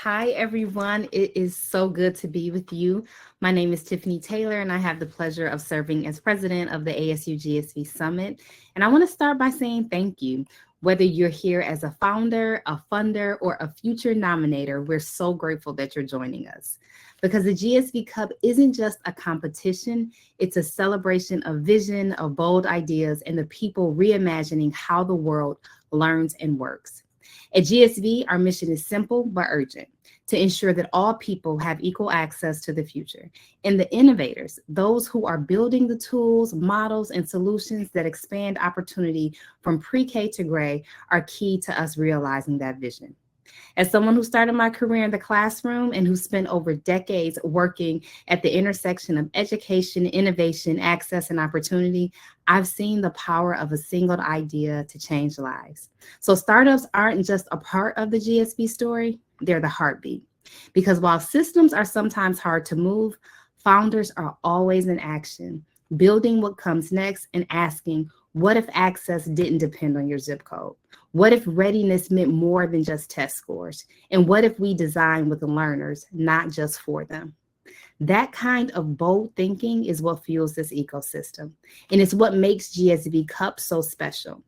Hi, everyone. It is so good to be with you. My name is Tiffany Taylor, and I have the pleasure of serving as president of the ASU GSV Summit. And I want to start by saying thank you. Whether you're here as a founder, a funder, or a future nominator, we're so grateful that you're joining us. Because the GSV Cup isn't just a competition, it's a celebration of vision, of bold ideas, and the people reimagining how the world learns and works. At GSV, our mission is simple but urgent: to ensure that all people have equal access to the future. And the innovators, those who are building the tools, models, and solutions that expand opportunity from pre-K to grade, are key to us realizing that vision. As someone who started my career in the classroom and who spent over decades working at the intersection of education, innovation, access, and opportunity, I've seen the power of a single idea to change lives. So startups aren't just a part of the GSV story, they're the heartbeat. Because while systems are sometimes hard to move, founders are always in action, building what comes next and asking, what if access didn't depend on your zip code? What if readiness meant more than just test scores? And what if we design with the learners, not just for them? That kind of bold thinking is what fuels this ecosystem. And it's what makes GSV Cup so special.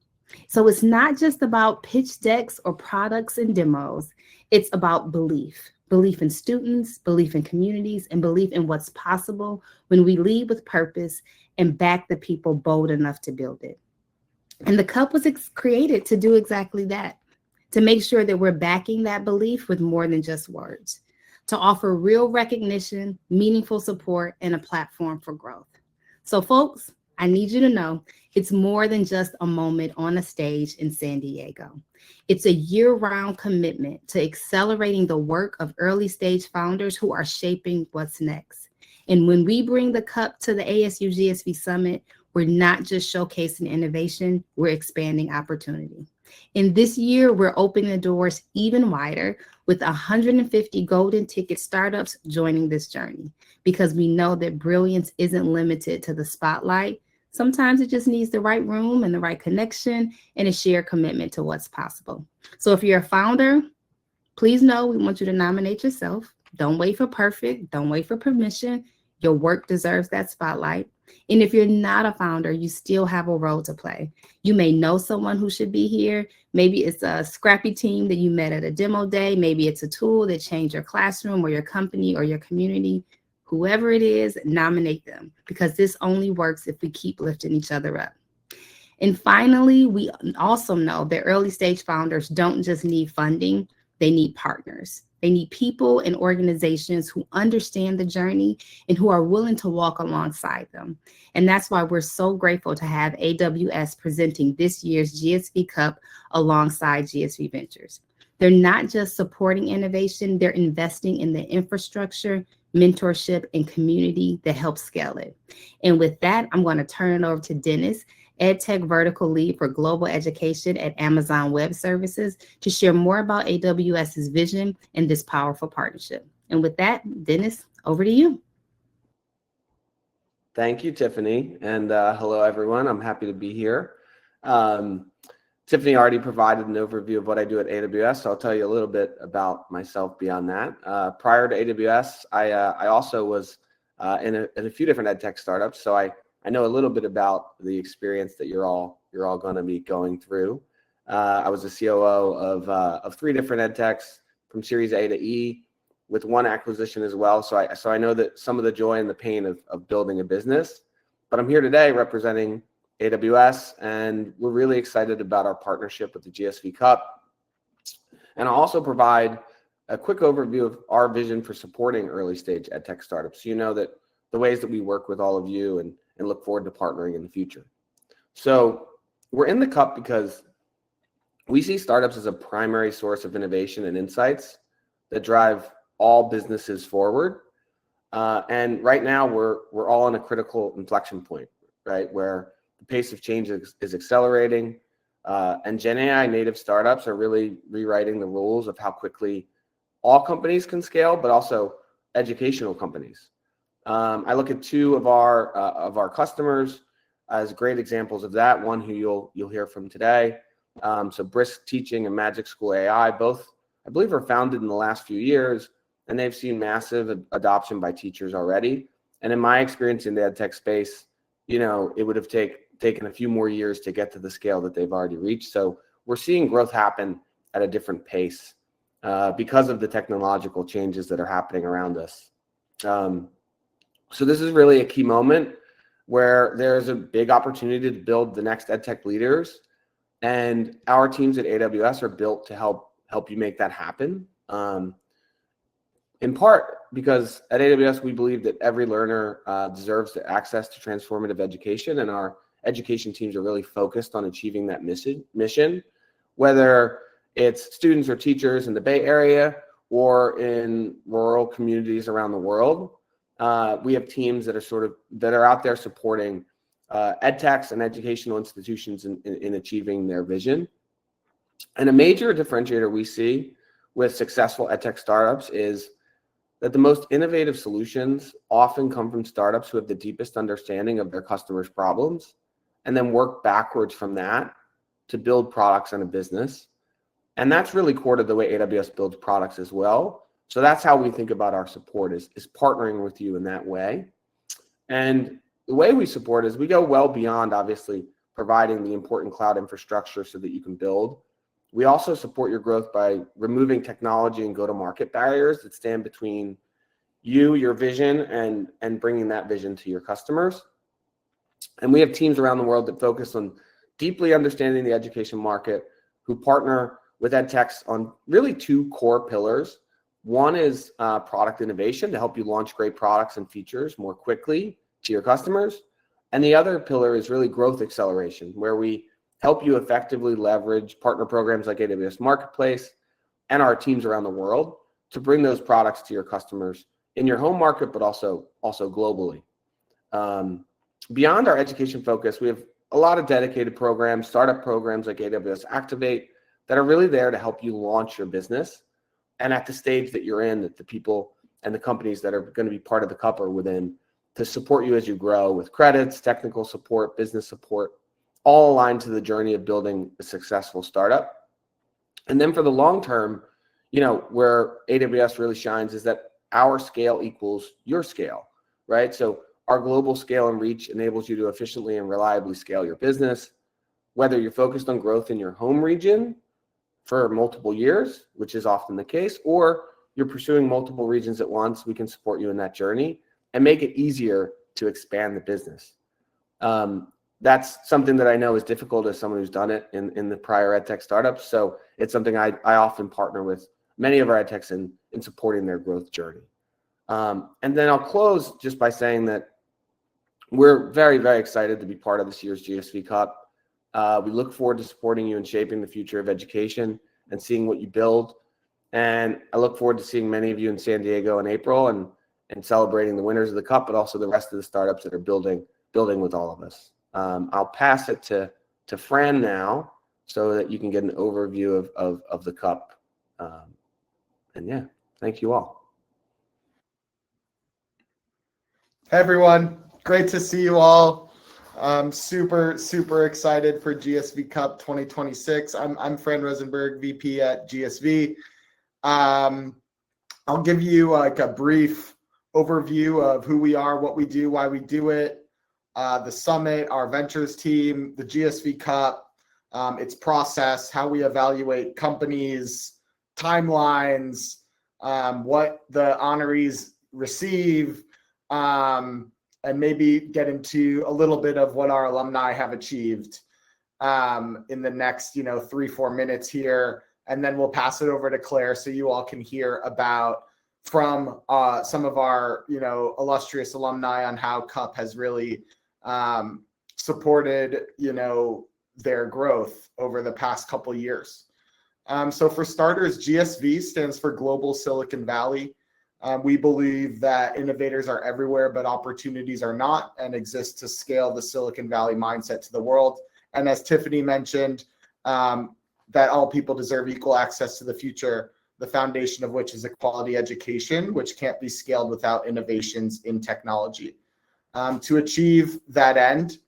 So it's not just about pitch decks or products and demos. It's about belief in students, belief in communities, and belief in what's possible when we lead with purpose and back the people bold enough to build it. And the cup was created to do exactly that, to make sure that we're backing that belief with more than just words, to offer real recognition, meaningful support, and a platform for growth. So folks, I need you to know it's more than just a moment on a stage in San Diego. It's a year-round commitment to accelerating the work of early stage founders who are shaping what's next. And when we bring the cup to the ASU GSV Summit, we're not just showcasing innovation, we're expanding opportunity. And this year, we're opening the doors even wider with 150 golden ticket startups joining this journey, because we know that brilliance isn't limited to the spotlight. Sometimes it just needs the right room and the right connection and a shared commitment to what's possible. So if you're a founder, please know we want you to nominate yourself. Don't wait for perfect. Don't wait for permission. Your work deserves that spotlight. And if you're not a founder, you still have a role to play. You may know someone who should be here. Maybe it's a scrappy team that you met at a demo day. Maybe it's a tool that changed your classroom or your company or your community. Whoever it is, nominate them, because this only works if we keep lifting each other up. And finally, we also know that early stage founders don't just need funding, they need partners. They need people and organizations who understand the journey and who are willing to walk alongside them. And that's why we're so grateful to have AWS presenting this year's GSV Cup alongside GSV Ventures. They're not just supporting innovation, they're investing in the infrastructure, mentorship, and community that helps scale it. And with that, I'm going to turn it over to Dennis, EdTech Vertical Lead for Global Education at Amazon Web Services, to share more about AWS's vision and this powerful partnership. And with that, Dennis, over to you. Thank you, Tiffany. And hello, everyone. I'm happy to be here. Tiffany already provided an overview of what I do at AWS, so I'll tell you a little bit about myself beyond that. Prior to AWS, I also was in a few different EdTech startups, so I know a little bit about the experience that you're all going to be going through. I was a COO of 3 different EdTechs from Series A to E, with 1 acquisition as well. So I know that some of the joy and the pain of building a business. But I'm here today representing AWS, and we're really excited about our partnership with the GSV Cup. And I'll also provide a quick overview of our vision for supporting early stage EdTech startups, so you know that the ways that we work with all of you and look forward to partnering in the future. So we're in the Cup because we see startups as a primary source of innovation and insights that drive all businesses forward. And right now we're all in a critical inflection point, right, where the pace of change is accelerating, and Gen AI native startups are really rewriting the rules of how quickly all companies can scale, but also educational companies. I look at 2 of our customers as great examples of that. One who you'll hear from today. So Brisk Teaching and Magic School AI, both I believe were founded in the last few years, and they've seen massive adoption by teachers already. And in my experience in the EdTech space, it would have taken a few more years to get to the scale that they've already reached. So we're seeing growth happen at a different pace because of the technological changes that are happening around us. So this is really a key moment where there's a big opportunity to build the next EdTech leaders. And our teams at AWS are built to help you make that happen. In part because at AWS, we believe that every learner deserves the access to transformative education, and our education teams are really focused on achieving that mission, whether it's students or teachers in the Bay Area or in rural communities around the world. We have teams that are out there supporting EdTechs and educational institutions in achieving their vision. And a major differentiator we see with successful EdTech startups is that the most innovative solutions often come from startups who have the deepest understanding of their customers' problems and then work backwards from that to build products and a business. And that's really core to the way AWS builds products as well. So that's how we think about our support is partnering with you in that way. And the way we support is we go well beyond, obviously, providing the important cloud infrastructure so that you can build. We also support your growth by removing technology and go-to-market barriers that stand between you, your vision, and bringing that vision to your customers. And we have teams around the world that focus on deeply understanding the education market, who partner with EdTechs on really two core pillars. One is product innovation to help you launch great products and features more quickly to your customers. And the other pillar is really growth acceleration, where we help you effectively leverage partner programs like AWS Marketplace and our teams around the world to bring those products to your customers in your home market, but also globally. Beyond our education focus, we have a lot of dedicated programs, startup programs like AWS Activate, that are really there to help you launch your business. And at the stage that you're in, that the people and the companies that are going to be part of the cup are within, to support you as you grow with credits, technical support, business support, all aligned to the journey of building a successful startup. And then for the long term, where AWS really shines is that our scale equals your scale, right? So our global scale and reach enables you to efficiently and reliably scale your business, whether you're focused on growth in your home region for multiple years, which is often the case, or you're pursuing multiple regions at once. We can support you in that journey and make it easier to expand the business. That's something that I know is difficult as someone who's done it in the prior EdTech startups. So it's something I often partner with many of our EdTechs in supporting their growth journey. And then I'll close just by saying that we're very, very excited to be part of this year's GSV Cup. We look forward to supporting you in shaping the future of education and seeing what you build. And I look forward to seeing many of you in San Diego in April and celebrating the winners of the Cup, but also the rest of the startups that are building with all of us. I'll pass it to Fran now so that you can get an overview of the Cup. And yeah, thank you all. Hey everyone, great to see you all. I'm super excited for GSV Cup 2026. I'm Fran Rosenberg, VP at GSV. I'll give you like a brief overview of who we are, what we do, why we do it, the summit, our ventures team, the GSV Cup, its process, how we evaluate companies, timelines, what the honorees receive, and maybe get into a little bit of what our alumni have achieved in the next 3-4 minutes here. And then we'll pass it over to Claire so you all can hear about from some of our illustrious alumni on how Cup has really supported their growth over the past couple years. So for starters, GSV stands for Global Silicon Valley. We believe that innovators are everywhere, but opportunities are not, and exist to scale the Silicon Valley mindset to the world. And as Tiffany mentioned, that all people deserve equal access to the future, the foundation of which is a quality education, which can't be scaled without innovations in technology. To achieve that end,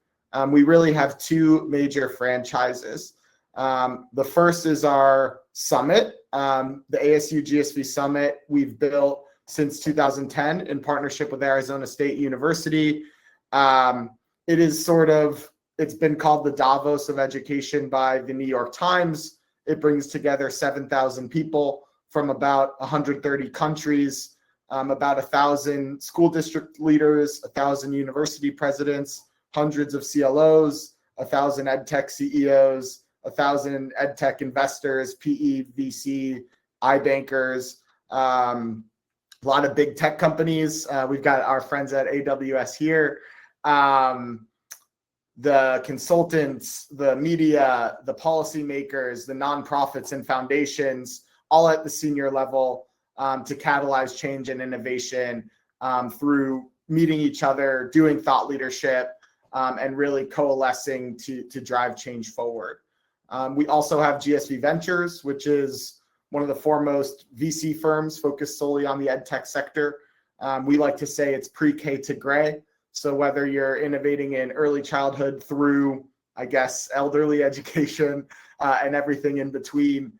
we really have two major franchises. The first is our summit, the ASU GSV Summit, we've built since 2010 in partnership with Arizona State University. It is it's been called the Davos of education by the New York Times. It brings together 7,000 people from about 130 countries, about 1,000 school district leaders, 1,000 university presidents, hundreds of CLOs, 1,000 EdTech CEOs, 1,000 EdTech investors, PE, VC, iBankers, a lot of big tech companies. We've got our friends at AWS here. The consultants, the media, the policymakers, the nonprofits and foundations, all at the senior level to catalyze change and innovation through meeting each other, doing thought leadership, and really coalescing to drive change forward. We also have GSV Ventures, which is one of the foremost VC firms focused solely on the EdTech sector. We like to say it's pre-K to gray. So whether you're innovating in early childhood through, I guess, elderly education and everything in between,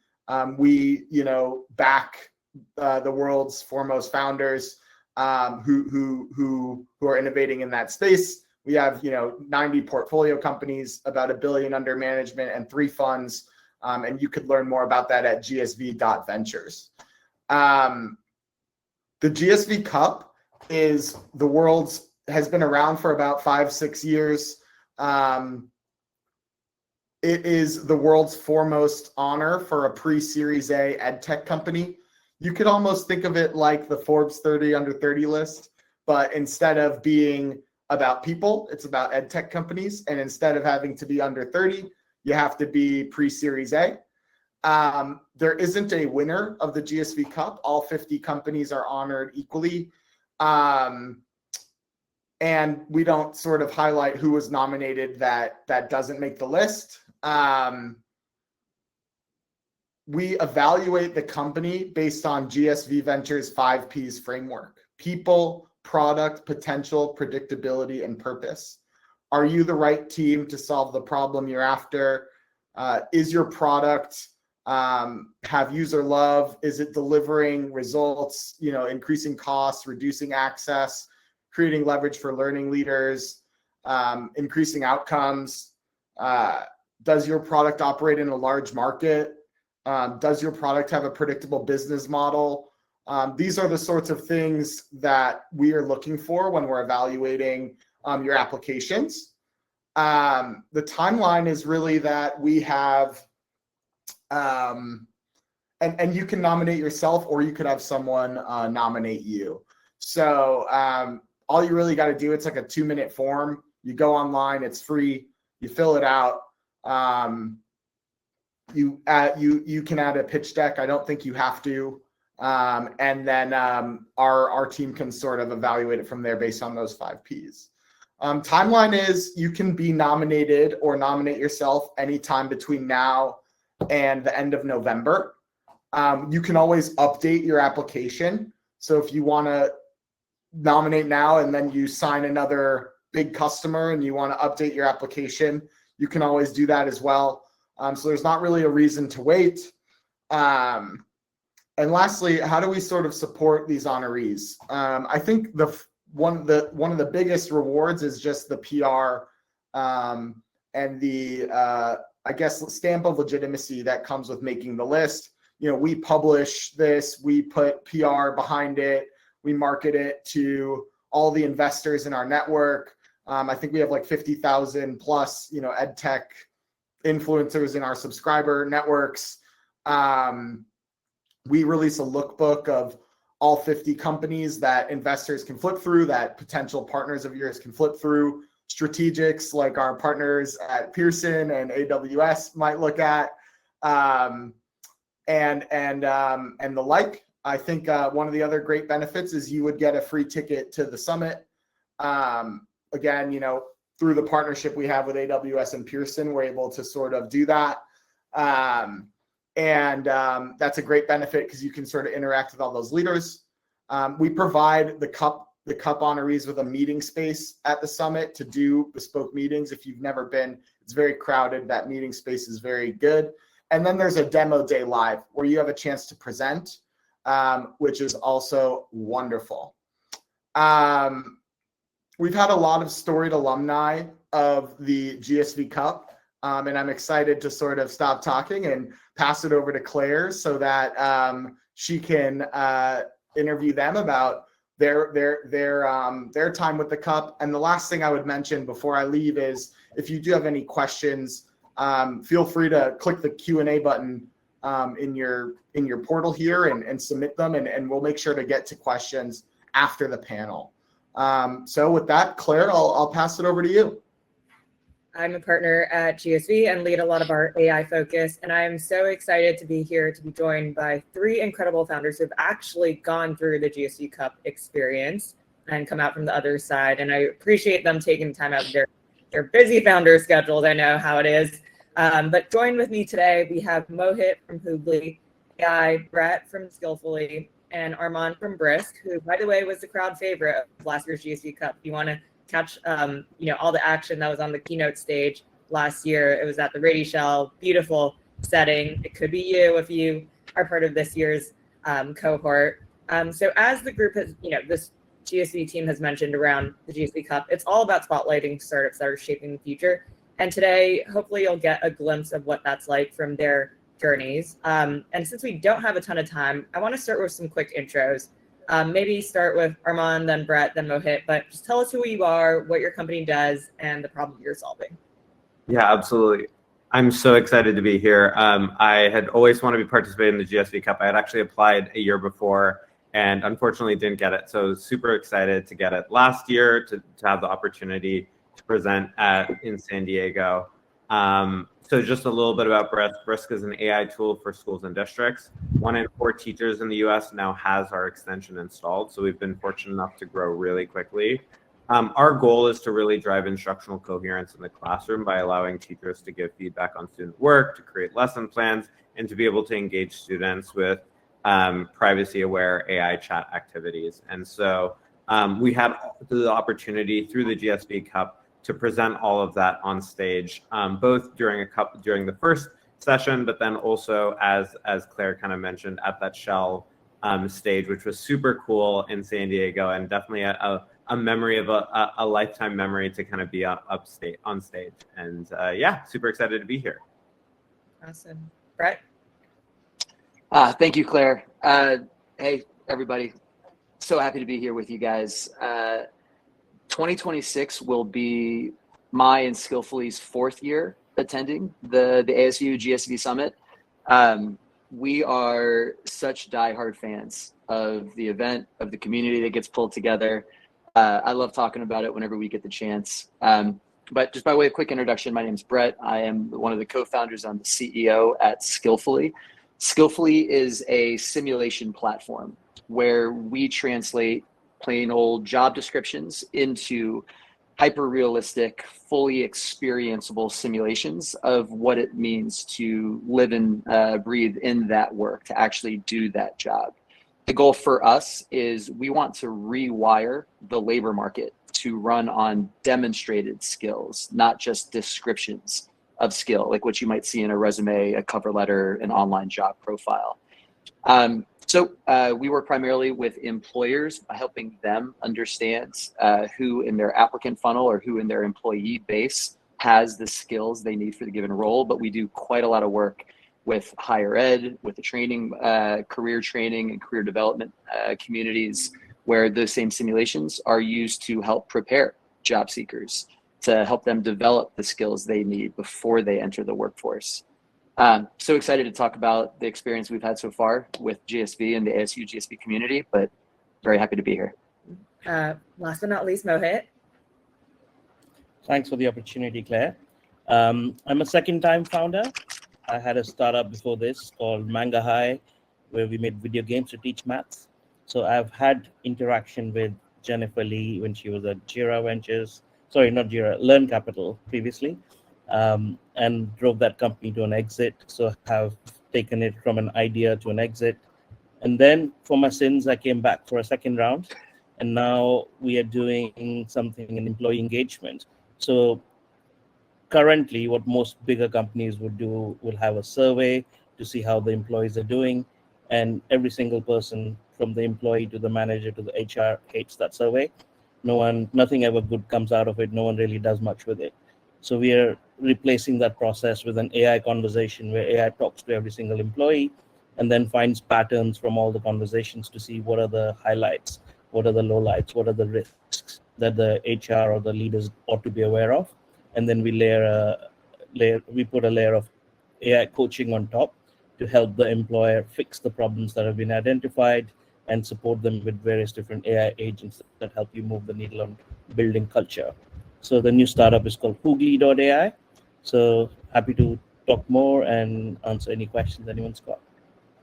we, back the world's foremost founders who are innovating in that space. We have, 90 portfolio companies, about $1 billion under management, and 3 funds. And you could learn more about that at gsv.ventures. The GSV Cup has been around for about 5-6 years. It is the world's foremost honor for a pre-Series A EdTech company. You could almost think of it like the Forbes 30 under 30 list, but instead of being about people, it's about EdTech companies. And instead of having to be under 30, you have to be pre-Series A. There isn't a winner of the GSV Cup. All 50 companies are honored equally. And we don't sort of highlight who was nominated that doesn't make the list. We evaluate the company based on GSV Ventures 5 Ps framework: people, product, potential, predictability, and purpose. Are you the right team to solve the problem you're after? Is your product have user love? Is it delivering results, increasing costs, reducing access, creating leverage for learning leaders, increasing outcomes? Does your product operate in a large market? Does your product have a predictable business model? These are the sorts of things that we are looking for when we're evaluating your applications. The timeline is really that we have, and you can nominate yourself, or you could have someone nominate you. So all you really got to do, it's like a 2-minute form. You go online, it's free. You fill it out. You can add a pitch deck. I don't think you have to. And then our team can sort of evaluate it from there based on those 5 Ps. Timeline is you can be nominated or nominate yourself anytime between now and the end of November. You can always update your application. So if you want to nominate now and then you sign another big customer and you want to update your application, you can always do that as well. So there's not really a reason to wait. And lastly, how do we sort of support these honorees? I think one of the biggest rewards is just the PR and the I guess stamp of legitimacy that comes with making the list. We publish this, we put PR behind it, we market it to all the investors in our network. I think we have like 50,000 plus, EdTech influencers in our subscriber networks. We release a lookbook of all 50 companies that investors can flip through, that potential partners of yours can flip through. Strategics like our partners at Pearson and AWS might look at, and the like. I think one of the other great benefits is you would get a free ticket to the summit. Again, through the partnership we have with AWS and Pearson, we're able to sort of do that. And that's a great benefit because you can sort of interact with all those leaders. We provide the cup honorees with a meeting space at the summit to do bespoke meetings. If you've never been, it's very crowded. That meeting space is very good. And then there's a demo day live where you have a chance to present, which is also wonderful. We've had a lot of storied alumni of the GSV Cup, and I'm excited to sort of stop talking and pass it over to Claire so that she can interview them about their time with the Cup. And the last thing I would mention before I leave is if you do have any questions, feel free to click the Q&A button in your portal here and submit them, and we'll make sure to get to questions after the panel. So with that, Claire, I'll pass it over to you. I'm a partner at GSV and lead a lot of our AI focus. And I'm so excited to be here to be joined by 3 incredible founders who've actually gone through the GSV Cup experience and come out from the other side. And I appreciate them taking time out of their busy founder schedules. I know how it is. But join with me today. We have Mohit from Hoogly, AI, Brett from Skillfully, and Armand from Brisk, who, by the way, was the crowd favorite of last year's GSV Cup. If you want to catch all the action that was on the keynote stage last year, it was at the Rady Shell, beautiful setting. It could be you if you are part of this year's cohort. So as the group has, this GSV team has mentioned around the GSV Cup, it's all about spotlighting startups that are shaping the future. And today, hopefully you'll get a glimpse of what that's like from their journeys. And since we don't have a ton of time, I want to start with some quick intros. Maybe start with Armand, then Brett, then Mohit, but just tell us who you are, what your company does, and the problem you're solving. Yeah, absolutely. I'm so excited to be here. I had always wanted to be participating in the GSV Cup. I had actually applied a year before and unfortunately didn't get it. So super excited to get it last year, to have the opportunity to present in San Diego. So just a little bit about Brisk. Brisk is an AI tool for schools and districts. 1 in 4 teachers in the US now has our extension installed. So we've been fortunate enough to grow really quickly. Our goal is to really drive instructional coherence in the classroom by allowing teachers to give feedback on student work, to create lesson plans, and to be able to engage students with privacy-aware AI chat activities. And so we had the opportunity through the GSV Cup to present all of that on stage, both during the first session, but then also as Claire kind of mentioned at that Shell stage, which was super cool in San Diego, and definitely a memory of a lifetime memory to kind of be on stage. And yeah, super excited to be here. Awesome. Brett? Thank you, Claire. Hey, everybody. So happy to be here with you guys. 2026 will be my and Skillfully's 4th year attending the ASU GSV Summit. We are such diehard fans of the event, of the community that gets pulled together. I love talking about it whenever we get the chance. But just by way of quick introduction, my name is Brett. I am one of the co-founders. I'm the CEO at Skillfully. Skillfully is a simulation platform where we translate plain old job descriptions into hyper-realistic, fully experienceable simulations of what it means to live and breathe in that work, to actually do that job. The goal for us is we want to rewire the labor market to run on demonstrated skills, not just descriptions of skill, like what you might see in a resume, a cover letter, an online job profile. So we work primarily with employers by helping them understand who in their applicant funnel or who in their employee base has the skills they need for the given role. But we do quite a lot of work with higher ed, with the training, career training and career development communities, where those same simulations are used to help prepare job seekers, to help them develop the skills they need before they enter the workforce. So excited to talk about the experience we've had so far with GSV and the ASU GSV community, but very happy to be here. Last but not least, Mohit. Thanks for the opportunity, Claire. I'm a second-time founder. I had a startup before this called Manga High, where we made video games to teach maths. So I've had interaction with Jennifer Lee when she was at Learn Capital previously, and drove that company to an exit. So have taken it from an idea to an exit. And then for my sins, I came back for a second round. And now we are doing something in employee engagement. So currently, what most bigger companies would do will have a survey to see how the employees are doing, and every single person from the employee to the manager to the HR hates that survey. Nothing ever good comes out of it. No one really does much with it. So we are replacing that process with an AI conversation where AI talks to every single employee and then finds patterns from all the conversations to see what are the highlights, what are the lowlights, what are the risks that the HR or the leaders ought to be aware of. And then we put a layer of AI coaching on top to help the employer fix the problems that have been identified and support them with various different AI agents that help you move the needle on building culture. So the new startup is called Hoogly.ai. So happy to talk more and answer any questions anyone's got.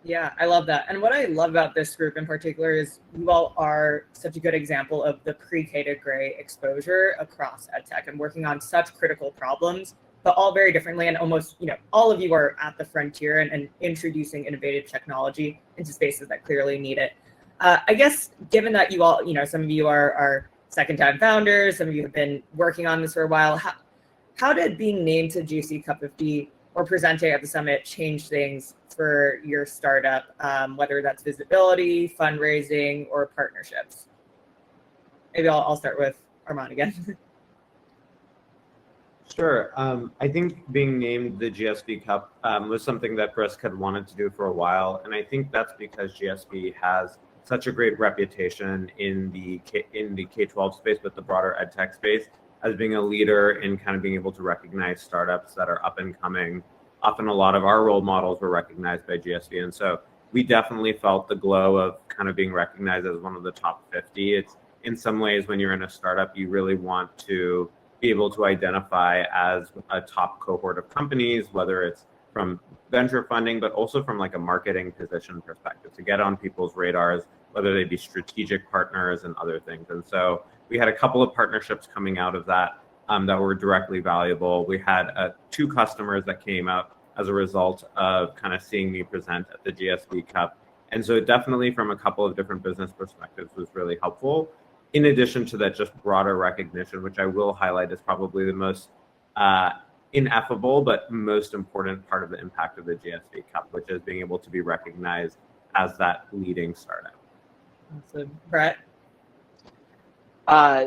Yeah, I love that. And what I love about this group in particular is you all are such a good example of the pre-K to gray exposure across EdTech and working on such critical problems, but all very differently. And almost, all of you are at the frontier and introducing innovative technology into spaces that clearly need it. I guess, given that you all, some of you are second-time founders, some of you have been working on this for a while, how did being named to GSV Cup of D or presenting at the summit change things for your startup, whether that's visibility, fundraising, or partnerships? Maybe I'll start with Armand again. Sure. I think being named the GSV Cup was something that Brisk had wanted to do for a while. And I think that's because GSV has such a great reputation in the K-12 space, but the broader EdTech space, as being a leader in kind of being able to recognize startups that are up and coming. Often a lot of our role models were recognized by GSV. And so we definitely felt the glow of kind of being recognized as one of the top 50. It's in some ways, when you're in a startup, you really want to be able to identify as a top cohort of companies, whether it's from venture funding, but also from like a marketing position perspective, to get on people's radars, whether they be strategic partners and other things. And so we had a couple of partnerships coming out of that that were directly valuable. We had 2 customers that came out as a result of kind of seeing me present at the GSV Cup. And so definitely from a couple of different business perspectives was really helpful. In addition to that, just broader recognition, which I will highlight is probably the most ineffable but most important part of the impact of the GSV Cup, which is being able to be recognized as that leading startup. So, Brett?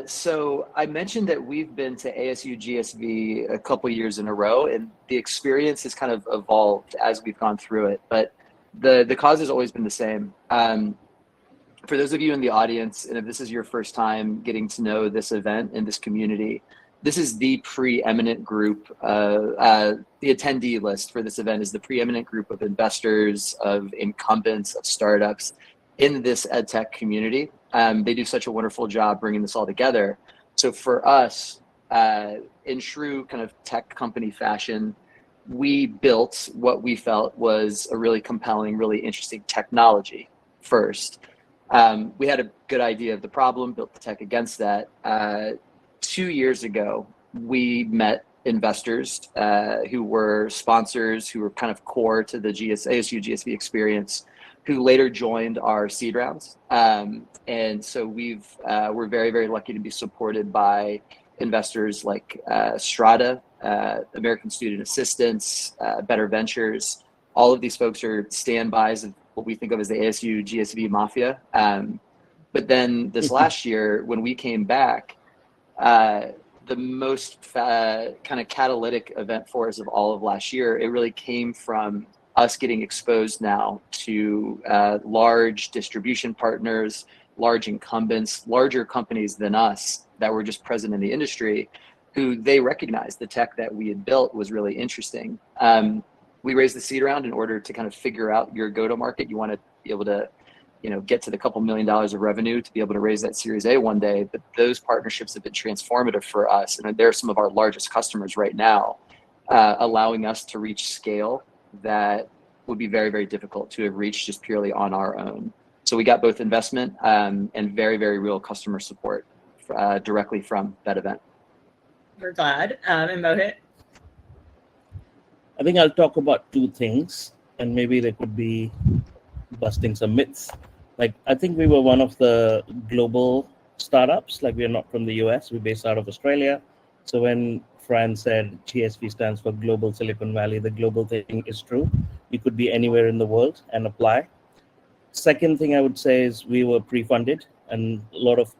So I mentioned that we've been to ASU GSV a couple years in a row, and the experience has kind of evolved as we've gone through it, but the cause has always been the same. For those of you in the audience, and if this is your first time getting to know this event and this community, this is the preeminent group. The attendee list for this event is the preeminent group of investors, of incumbents, of startups in this EdTech community. They do such a wonderful job bringing this all together. So for us, in true kind of tech company fashion, we built what we felt was a really compelling, really interesting technology first. We had a good idea of the problem, built the tech against that. 2 years ago, we met investors who were sponsors, who were kind of core to the ASU GSV experience, who later joined our seed rounds. And so we're very, very lucky to be supported by investors like Strata, American Student Assistance, Better Ventures. All of these folks are standbys of what we think of as the ASU GSV mafia. But then this last year, when we came back, the most kind of catalytic event for us of all of last year, it really came from us getting exposed now to large distribution partners, large incumbents, larger companies than us that were just present in the industry, who they recognized the tech that we had built was really interesting. We raised the seed round in order to kind of figure out your go-to-market. You want to be able to, get to the couple $1 million of revenue to be able to raise that Series A one day. But those partnerships have been transformative for us, and they're some of our largest customers right now, allowing us to reach scale that would be very, very difficult to have reached just purely on our own. So we got both investment and very, very real customer support directly from that event. We're glad. And Mohit? I think I'll talk about 2 things, and maybe they could be busting some myths. Like, I think we were one of the global startups. Like, we are not from the US, we're based out of Australia. So when Fran said, GSV stands for Global Silicon Valley. The global thing is true. You could be anywhere in the world and apply. Second thing I would say is we were pre-funded, and a lot of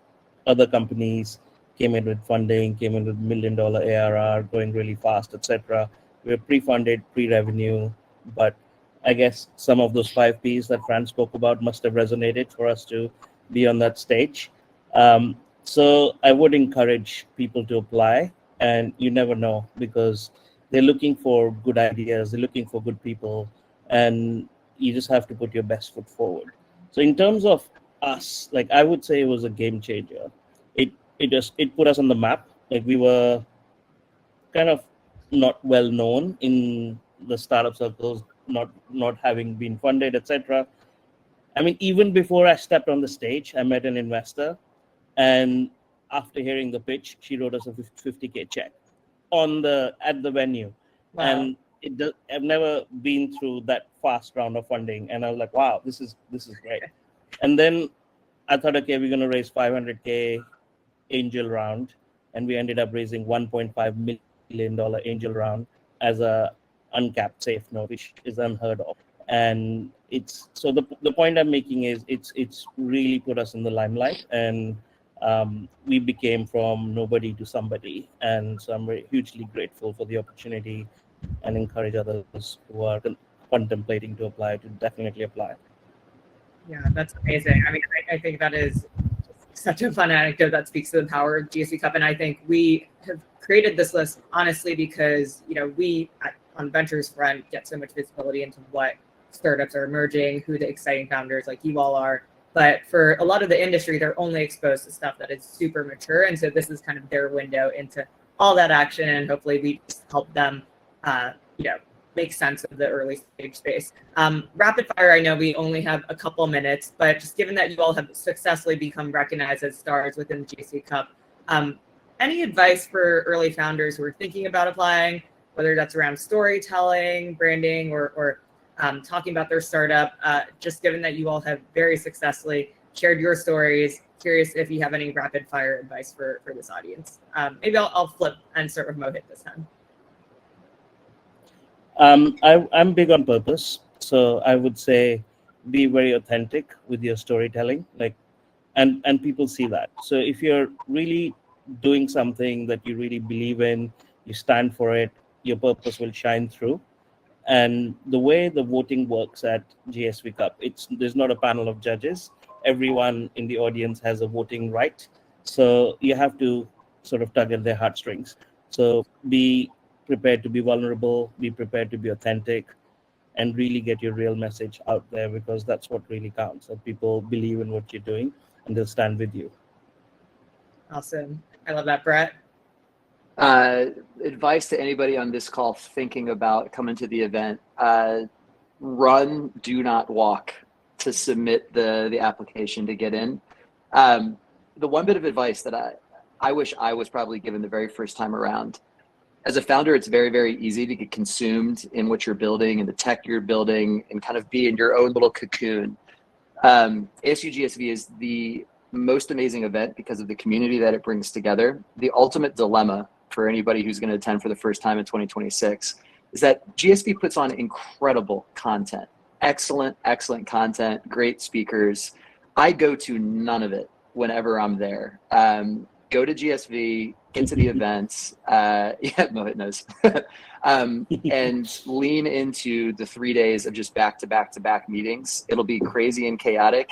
other companies came in with funding, came in with $1 million ARR, going really fast, etc. We were pre-funded, pre-revenue, but I guess some of those 5 Ps that Fran spoke about must have resonated for us to be on that stage. So I would encourage people to apply, and you never know, because they're looking for good ideas, they're looking for good people, and you just have to put your best foot forward. So in terms of us, like, I would say it was a game changer. It put us on the map. Like, we were kind of not well known in the startup circles, not having been funded, etc. I mean, even before I stepped on the stage, I met an investor, and after hearing the pitch, she wrote us a $50K check at the venue. Wow. And I've never been through that fast round of funding, and I was like, wow, this is great. And then I thought, okay, we're gonna raise $500K angel round, and we ended up raising $1.5 million angel round as a uncapped safe note, which is unheard of. And it's so the point I'm making is it's really put us in the limelight, and we became from nobody to somebody. And so I'm hugely grateful for the opportunity, and encourage others who are contemplating to apply to definitely apply. Yeah, that's amazing. I mean, I think that is such a fun anecdote that speaks to the power of GSV Cup. And I think we have created this list honestly because, we on Ventures front get so much visibility into what startups are emerging, who the exciting founders like you all are. But for a lot of the industry, they're only exposed to stuff that is super mature. And so this is kind of their window into all that action. And hopefully we just help them, make sense of the early stage space. Rapid fire, I know we only have a couple minutes, but just given that you all have successfully become recognized as stars within the GSV Cup, any advice for early founders who are thinking about applying, whether that's around storytelling, branding, or talking about their startup, just given that you all have very successfully shared your stories, curious if you have any rapid fire advice for this audience. Maybe I'll flip and start with Mohit this time. I'm big on purpose, so I would say be very authentic with your storytelling, and people see that. So if you're really doing something that you really believe in, you stand for it, your purpose will shine through. And the way the voting works at GSV Cup, there's not a panel of judges. Everyone in the audience has a voting right, so you have to sort of tug at their heartstrings. So be prepared to be vulnerable, be prepared to be authentic, and really get your real message out there, because that's what really counts. That people believe in what you're doing and they'll stand with you. Awesome. I love that, Brett. Advice to anybody on this call thinking about coming to the event: run, do not walk, to submit the application to get in. The one bit of advice that I wish I was probably given the very first time around: as a founder, it's very, very easy to get consumed in what you're building and the tech you're building and kind of be in your own little cocoon. ASU GSV is the most amazing event because of the community that it brings together. The ultimate dilemma for anybody who's going to attend for the first time in 2026 is that GSV puts on incredible content, excellent content, great speakers. I go to none of it whenever I'm there. Go to GSV, get to the events, Mohit knows, and lean into the 3 days of just back-to-back meetings. It'll be crazy and chaotic.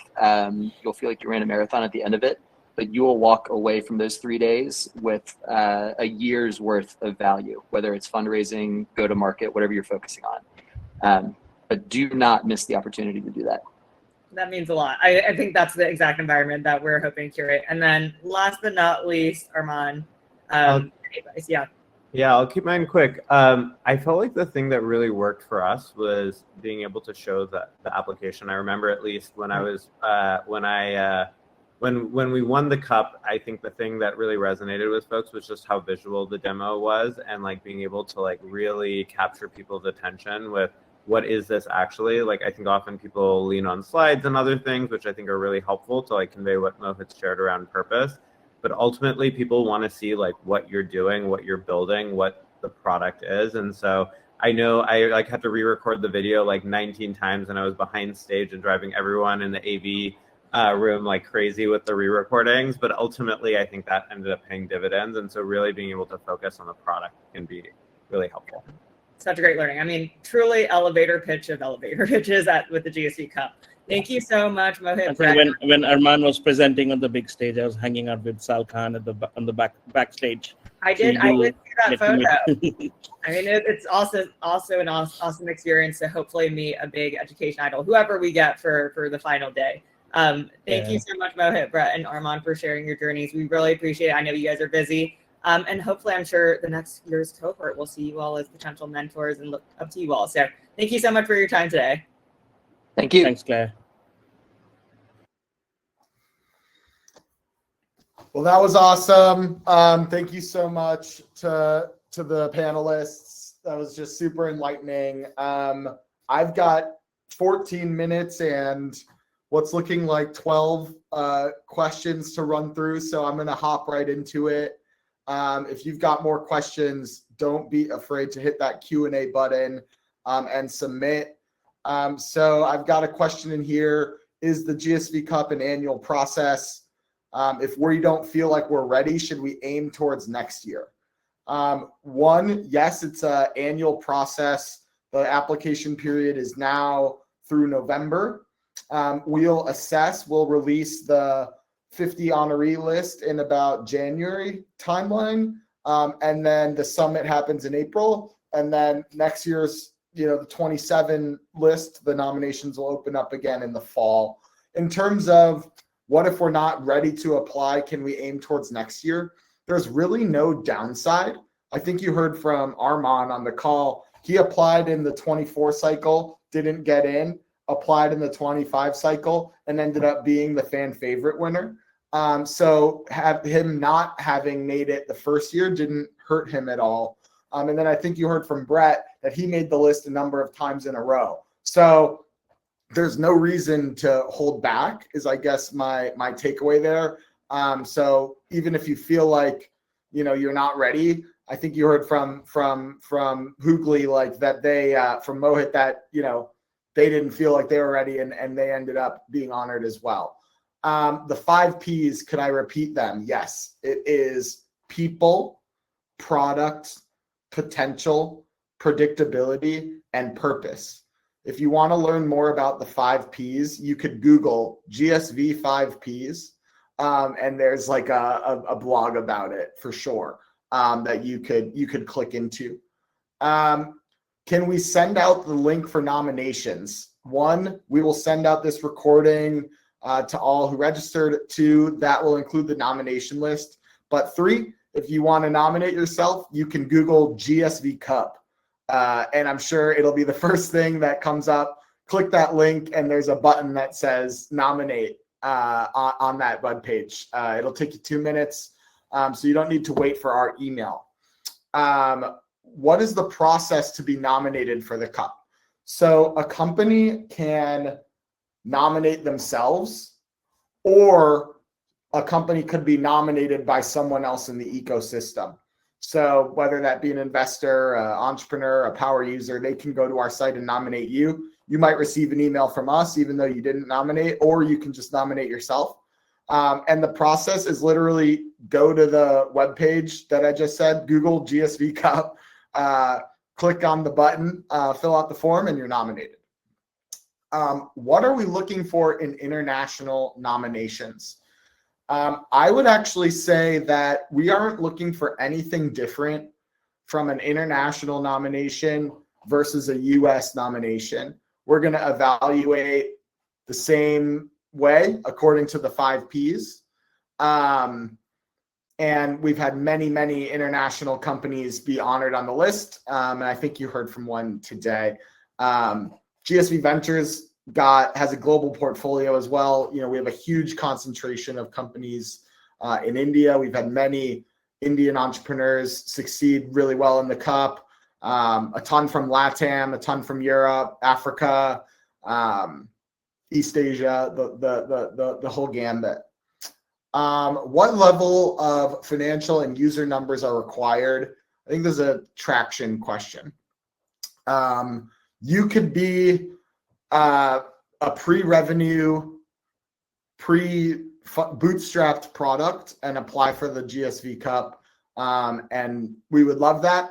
You'll feel like you ran a marathon at the end of it, but you will walk away from those 3 days with a year's worth of value, whether it's fundraising, go-to-market, whatever you're focusing on. But do not miss the opportunity to do that. That means a lot. I think that's the exact environment that we're hoping to curate. And then last but not least, Arman, advice. Yeah, I'll keep mine quick. I felt like the thing that really worked for us was being able to show the application. I remember at least when I was when we won the cup, I think the thing that really resonated with folks was just how visual the demo was, and being able to really capture people's attention with what is this actually. I think often people lean on slides and other things, which I think are really helpful to convey what Mohit shared around purpose. but ultimately people want to see like what you're doing, what you're building, what the product is. And so I know I like had to re-record the video like 19 times, and I was behind stage and driving everyone in the AV room like crazy with the re-recordings, but ultimately I think that ended up paying dividends. And so really being able to focus on the product can be really helpful. Such a great learning. I mean, truly elevator pitch of elevator pitches with the GSV Cup. Thank you so much, Mohit. I think when Arman was presenting on the big stage, I was hanging out with Sal Khan on the backstage. I did see that photo. I mean, it's also an awesome experience to hopefully meet a big education idol, whoever we get for the final day. Thank you so much, Mohit, Brett, and Arman, for sharing your journeys. We really appreciate it. I know you guys are busy. And hopefully, I'm sure the next year's cohort will see you all as potential mentors and look up to you all. So thank you so much for your time today. Thank you. Thanks, Claire. Well, that was awesome. Thank you so much to the panelists. That was just super enlightening. I've got 14 minutes and what's looking like 12 questions to run through, so I'm going to hop right into it. If you've got more questions, don't be afraid to hit that Q&A button and submit. So I've got a question in here. Is the GSV Cup an annual process? If we don't feel like we're ready, should we aim towards next year? One, yes, it's an annual process. The application period is now through November. We'll assess, we'll release the 50 honoree list in about January timeline. And then the summit happens in April. And then next year's, the 27 list, the nominations will open up again in the fall. In terms of what if we're not ready to apply, can we aim towards next year? There's really no downside. I think you heard from Arman on the call. He applied in the 24 cycle, didn't get in, applied in the 25 cycle, and ended up being the fan favorite winner. So him not having made it the first year didn't hurt him at all. And then I think you heard from Brett that he made the list a number of times in a row. So there's no reason to hold back is, I guess, my takeaway there. So even if you feel like, you're not ready, I think you heard from Hughley, like that they, from Mohit, that, they didn't feel like they were ready and they ended up being honored as well. The 5 Ps, could I repeat them? Yes, it is people, product, potential, predictability, and purpose. If you want to learn more about the 5 Ps, you could Google GSV 5 Ps, and there's like a blog about it for sure that you could click into. Can we send out the link for nominations? 1, we will send out this recording to all who registered. 2, that will include the nomination list. But 3, if you want to nominate yourself, you can Google GSV Cup. And I'm sure it'll be the first thing that comes up. Click that link and there's a button that says nominate on that webpage. It'll take you 2 minutes, so you don't need to wait for our email. What is the process to be nominated for the cup? So a company can nominate themselves, or a company could be nominated by someone else in the ecosystem. So whether that be an investor, an entrepreneur, a power user, they can go to our site and nominate you. You might receive an email from us, even though you didn't nominate, or you can just nominate yourself. And the process is literally go to the webpage that I just said, Google GSV Cup, click on the button, fill out the form, and you're nominated. What are we looking for in international nominations? I would actually say that we aren't looking for anything different from an international nomination versus a US nomination. We're going to evaluate the same way according to the 5 Ps. And we've had many, many international companies be honored on the list. And I think you heard from one today. GSV Ventures has a global portfolio as well. We have a huge concentration of companies in India. We've had many Indian entrepreneurs succeed really well in the cup. A ton from LATAM, a ton from Europe, Africa, East Asia, the whole gambit. What level of financial and user numbers are required? I think there's a traction question. You could be a pre-revenue, bootstrapped product and apply for the GSV Cup, and we would love that.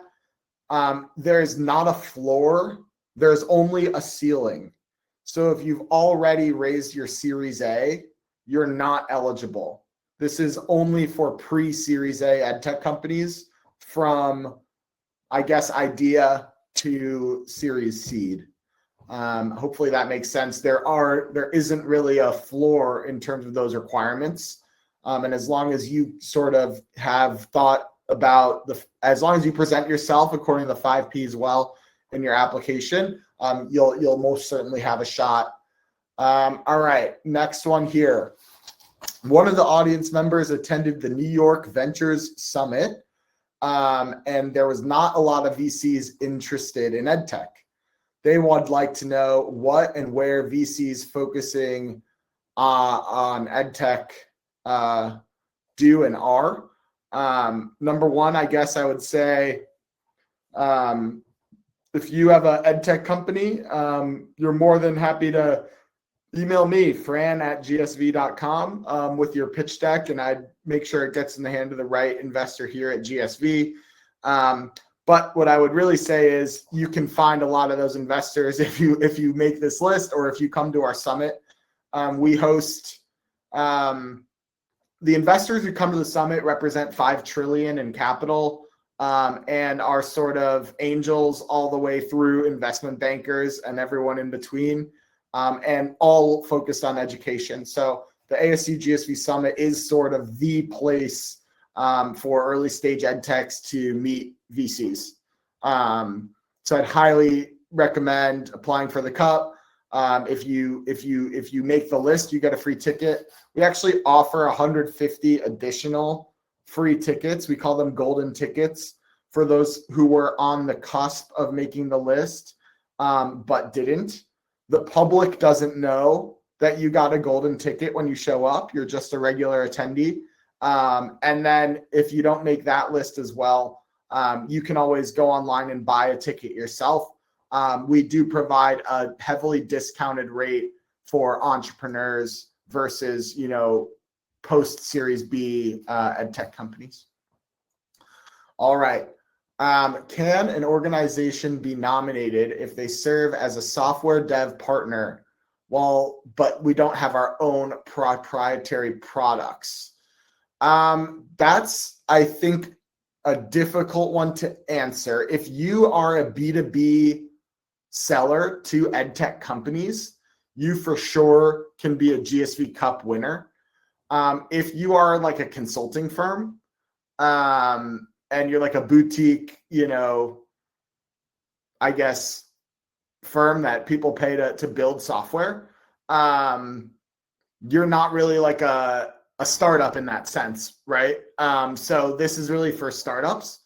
There is not a floor. There's only a ceiling. So if you've already raised your Series A, you're not eligible. This is only for pre-Series A EdTech companies from, I guess, idea to Series Seed. Hopefully that makes sense. There isn't really a floor in terms of those requirements. And as long as you sort of have thought about as long as you present yourself according to the 5 Ps well in your application, you'll most certainly have a shot. All right, next one here. One of the audience members attended the New York Ventures Summit, and there was not a lot of VCs interested in EdTech. They would like to know what and where VCs focusing on EdTech do and are. Number one, I guess I would say, if you have an EdTech company, you're more than happy to email me, fran@gsv.com, with your pitch deck, and I'd make sure it gets in the hand of the right investor here at GSV. But what I would really say is you can find a lot of those investors if you make this list or if you come to our summit. We host the investors who come to the summit represent $5 trillion in capital, and are sort of angels all the way through investment bankers and everyone in between, and all focused on education. So the ASU GSV Summit is sort of the place for early stage EdTechs to meet VCs. So I'd highly recommend applying for the Cup. If you make the list, you get a free ticket. We actually offer 150 additional free tickets. We call them golden tickets for those who were on the cusp of making the list, but didn't. The public doesn't know that you got a golden ticket when you show up. You're just a regular attendee. And then if you don't make that list as well, you can always go online and buy a ticket yourself. We do provide a heavily discounted rate for entrepreneurs versus, post Series B EdTech companies. All right. Can an organization be nominated if they serve as a software dev partner, but we don't have our own proprietary products? That's, I think, a difficult one to answer. If you are a B2B seller to EdTech companies, you for sure can be a GSV Cup winner. If you are like a consulting firm, and you're like a boutique, I guess, firm that people pay to build software, you're not really like a startup in that sense, right? So this is really for startups.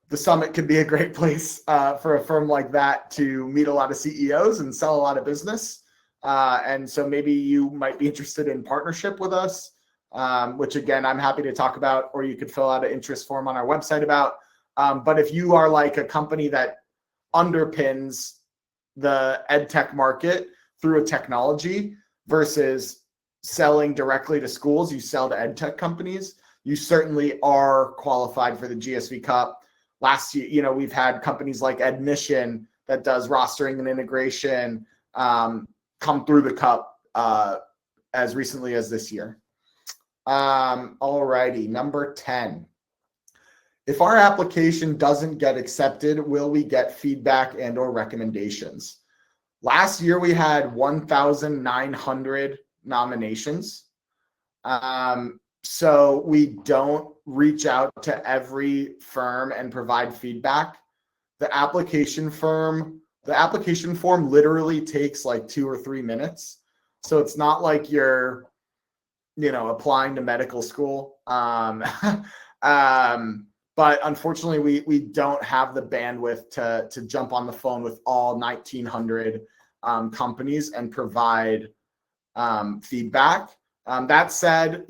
The summit could be a great place for a firm like that to meet a lot of CEOs and sell a lot of business. And so maybe you might be interested in partnership with us, which again, I'm happy to talk about, or you could fill out an interest form on our website about. But if you are like a company that underpins the EdTech market through a technology versus selling directly to schools, you sell to EdTech companies, you certainly are qualified for the GSV Cup. Last year, we've had companies like Admission that does rostering and integration come through the Cup as recently as this year. All righty, number 10. If our application doesn't get accepted, will we get feedback and or recommendations? Last year, we had 1,900 nominations. So we don't reach out to every firm and provide feedback. The application form literally takes like 2 or 3 minutes. So it's not like you're, applying to medical school. But unfortunately, we don't have the bandwidth to jump on the phone with all 1,900 companies and provide feedback. That said,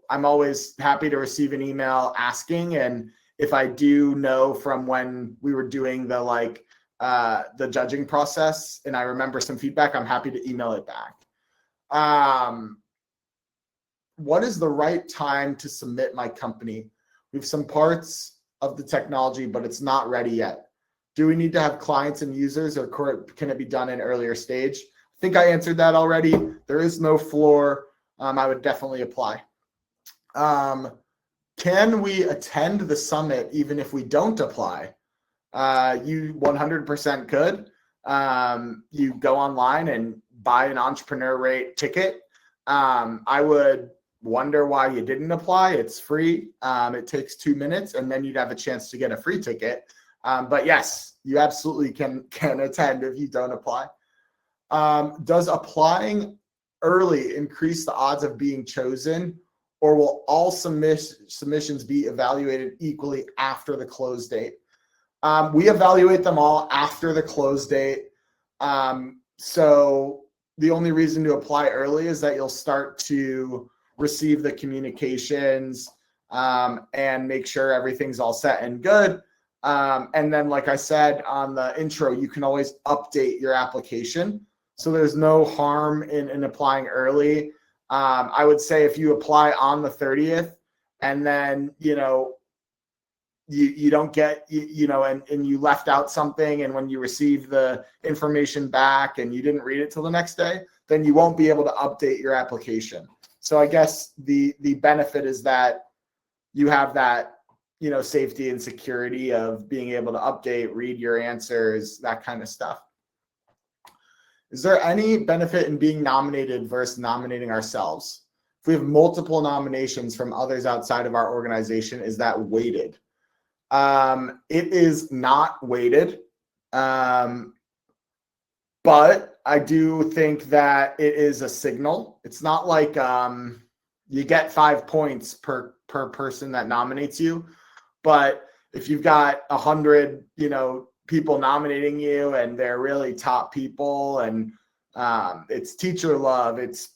I'm always happy to receive an email asking, and if I do know from when we were doing the judging process and I remember some feedback, I'm happy to email it back. What is the right time to submit my company? We have some parts of the technology, but it's not ready yet. Do we need to have clients and users, or can it be done in earlier stage? I think I answered that already. There is no floor. I would definitely apply. Can we attend the summit even if we don't apply? You 100% could. You go online and buy an entrepreneur rate ticket. I would wonder why you didn't apply. It's free. It takes 2 minutes, and then you'd have a chance to get a free ticket. But yes, you absolutely can attend if you don't apply. Does applying early increase the odds of being chosen, or will all submissions be evaluated equally after the close date? We evaluate them all after the close date. So the only reason to apply early is that you'll start to receive the communications and make sure everything's all set and good. And then, like I said on the intro, you can always update your application. So there's no harm in applying early. I would say if you apply on the 30th and then, you don't get, and you left out something, and when you receive the information back and you didn't read it till the next day, then you won't be able to update your application. So I guess the benefit is that you have that, safety and security of being able to update, read your answers, that kind of stuff. Is there any benefit in being nominated versus nominating ourselves? If we have multiple nominations from others outside of our organization, is that weighted? It is not weighted, but I do think that it is a signal. It's not like you get 5 points per person that nominates you, but if you've got 100, people nominating you and they're really top people, and it's teacher love, it's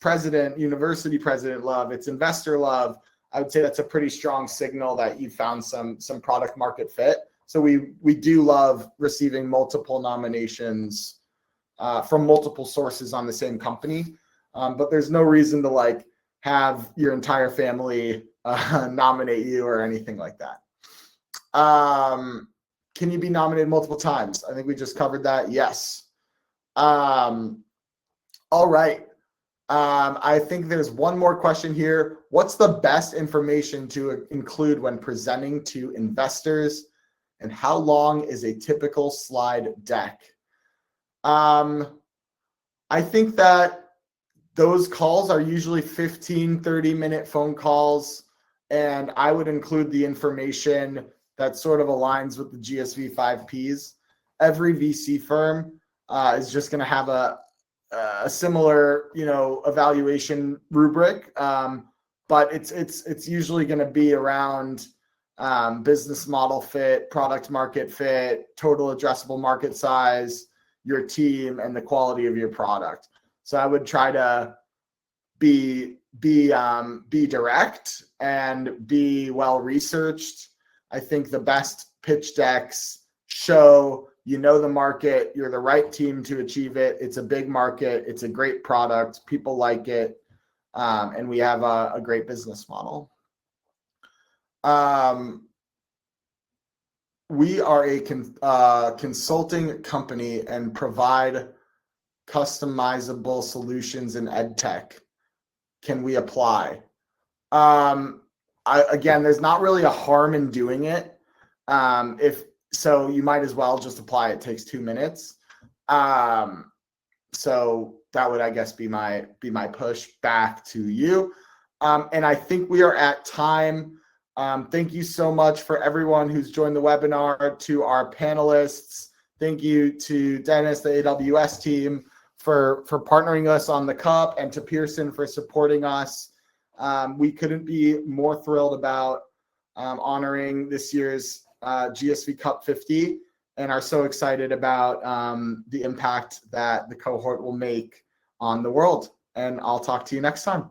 university president love, it's investor love, I would say that's a pretty strong signal that you found some product market fit. So we do love receiving multiple nominations from multiple sources on the same company, but there's no reason to have your entire family nominate you or anything like that. Can you be nominated multiple times? I think we just covered that. Yes. All right. I think there's one more question here. What's the best information to include when presenting to investors, and how long is a typical slide deck? I think that those calls are usually 15, 30-minute phone calls, and I would include the information that sort of aligns with the GSV 5 Ps. Every VC firm is just going to have a similar, evaluation rubric, but it's usually going to be around business model fit, product market fit, total addressable market size, your team, and the quality of your product. So I would try to be direct and be well researched. I think the best pitch decks show the market, you're the right team to achieve it. It's a big market. It's a great product. People like it. And we have a great business model. We are a consulting company and provide customizable solutions in EdTech. Can we apply? Again, there's not really a harm in doing it. So you might as well just apply. It takes 2 minutes. So that would, I guess, be my push back to you. And I think we are at time. Thank you so much for everyone who's joined the webinar, to our panelists. Thank you to Dennis, the AWS team, for partnering us on the cup, and to Pearson for supporting us. We couldn't be more thrilled about honoring this year's GSV Cup 50, and are so excited about the impact that the cohort will make on the world. And I'll talk to you next time.